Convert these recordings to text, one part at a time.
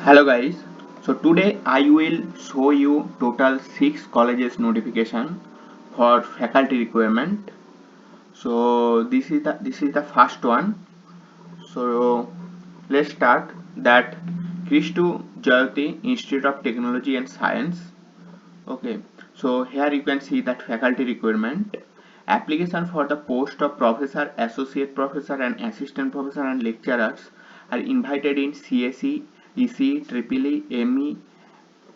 Hello guys, so today I will show you total 6 colleges notification for faculty requirement. So this is the first one. So let's start that Kristu Jayati Institute of Technology and Science. Okay, so here you can see that faculty requirement. Application for the post of professor, associate professor and assistant professor and lecturers are invited in CSE, ECE, EEE, ME,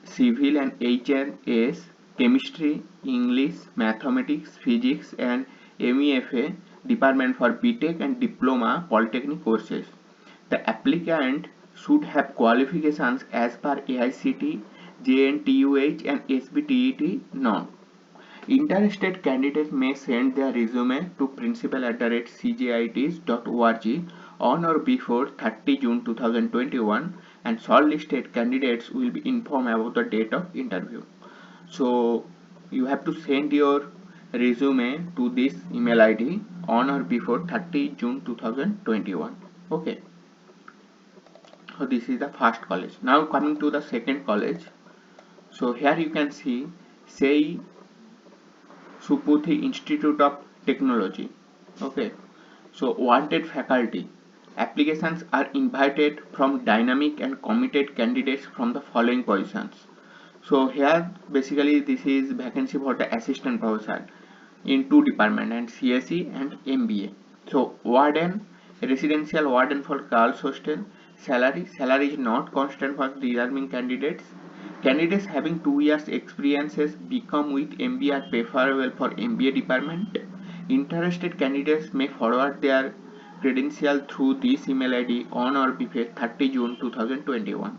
Civil and HNS, Chemistry, English, Mathematics, Physics and MEFA department for BTech and Diploma Polytechnic courses. The applicant should have qualifications as per AICTE, JNTUH and SBTET norm. Interested candidates may send their resume to principal@cgits.org on or before 30 June 2021 and shortlisted candidates will be informed about the date of interview. So you have to send your resume to this email ID on or before 30 June 2021. Okay. So this is the first college. Now coming to the second college. So here you can see Sei Suputhi Institute of Technology. Okay, so wanted faculty. Applications are invited from dynamic and committed candidates from the following positions. So here basically this is vacancy for the assistant professor in two departments and CSE and MBA. So warden, residential warden for girls hostel. Salary is not constant for deserving candidates. Candidates having 2 years experiences become with MBA are preferable for MBA department. Interested candidates may forward their credential through this email ID on or before 30 June 2021.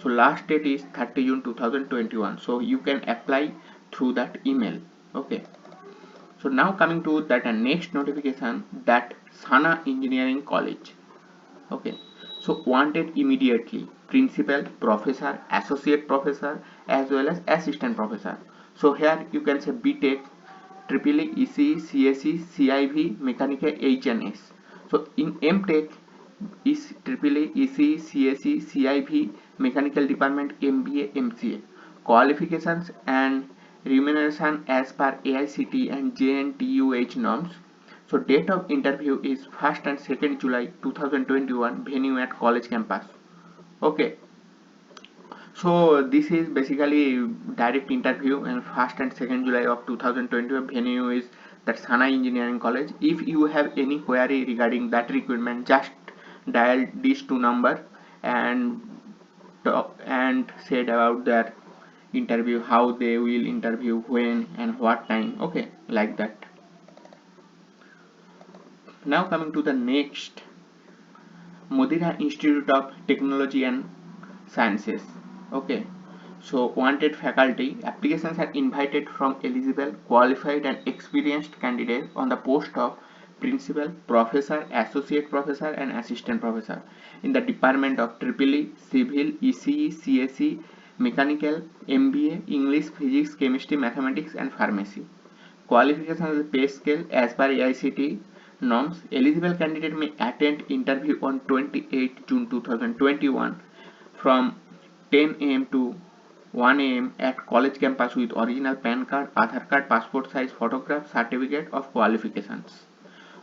So last date is 30 June 2021. So you can apply through that email. Okay. So now coming to that next notification, that Sana Engineering College. Okay, so wanted immediately principal, professor, associate professor as well as assistant professor. So here you can say BTech, EEE, ECE, CSE, CIV, Mechanical HNS. So in MTech is EEE, ECE, CSE, CIV, Mechanical Department, MBA, MCA. Qualifications and remuneration as per AICTE and JNTUH norms. So date of interview is 1st and 2nd July 2021, venue at college campus. Okay, so this is basically direct interview and 1st and 2nd July of 2021, venue is that Sana Engineering College. If you have any query regarding that recruitment, just dial these two number and talk and said about their interview, how they will interview, when and what time. Okay, like that. Now coming to the next, Modira Institute of Technology and Sciences. Okay, so wanted faculty. Applications are invited from eligible, qualified and experienced candidates on the post of principal, professor, associate professor and assistant professor in the department of EEE, Civil, ECE, CSE, Mechanical, MBA, English, Physics, Chemistry, Mathematics and Pharmacy. Qualification pay scale as per AICTE norms. Eligible candidate may attend interview on 28 June 2021 from 10 am to 1 am at college campus with original PAN card, Aadhaar card, passport size photograph, certificate of qualifications.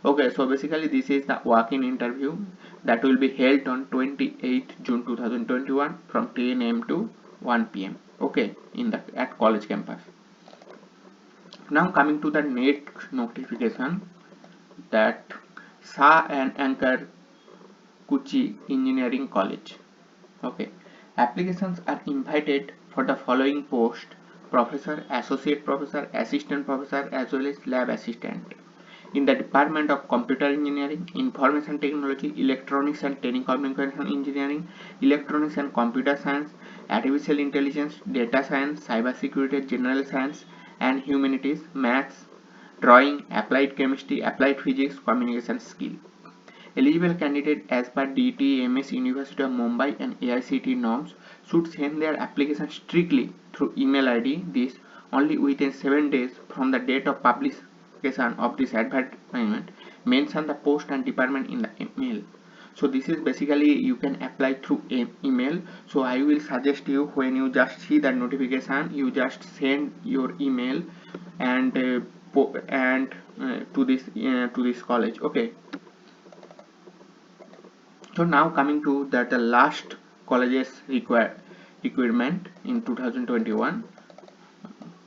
Okay, so basically this is the walk-in interview that will be held on 28 June 2021 from 10 am to 1 pm. Okay, in the at college campus. Now coming to the next notification, that Shah and Anchor Kuchi Engineering College. Okay, applications are invited for the following post: professor, associate professor, assistant professor as well as lab assistant in the department of computer engineering, information technology, electronics and telecommunication engineering, electronics and computer science, artificial intelligence, data science, cyber security, general science and humanities, maths, drawing, applied chemistry, applied physics, communication skill. Eligible candidates as per DTMS University of Mumbai and AICTE norms should send their application strictly through email ID this only within 7 days from the date of publication of this advertisement. Mention the post and department in the email. So this is basically you can apply through email. So I will suggest you, when you just see that notification, you just send your email and to this college. Okay, so now coming to that the last colleges requirement in 2021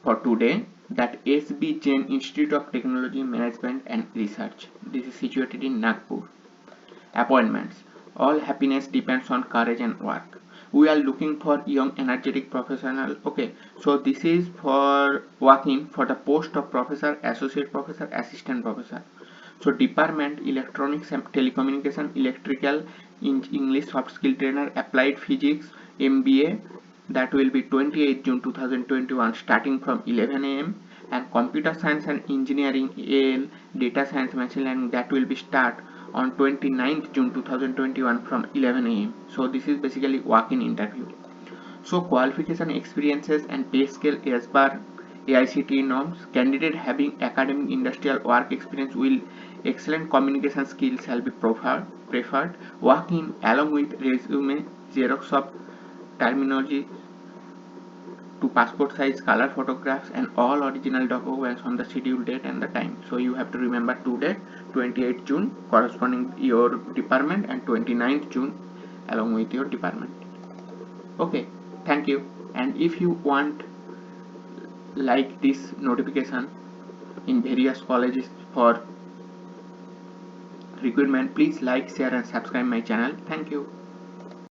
for today, that SB Jain Institute of Technology Management and Research. This is situated in Nagpur. Appointments. All happiness depends on courage and work. We are looking for young energetic professional. Okay, so this is for working for the post of professor, associate professor, assistant professor. So department electronics and telecommunication, electrical, English, soft skill trainer, applied physics, MBA, that will be 28 June 2021 starting from 11 am, and computer science and engineering, AL, data science, machine learning, that will be start on 29th June 2021 from 11 am. So this is basically walk-in interview. So qualification, experiences and pay scale as per AICTE norms. Candidate having academic industrial work experience will excellent communication skills shall be preferred. Work in along with resume, xerox of terminology to passport size color photographs and all original documents on the scheduled date and the time. So you have to remember two date, 28th June corresponding your department and 29th June along with your department. Okay, thank you. And if you want like this notification in various colleges for recruitment, please like, share and subscribe my channel. Thank you.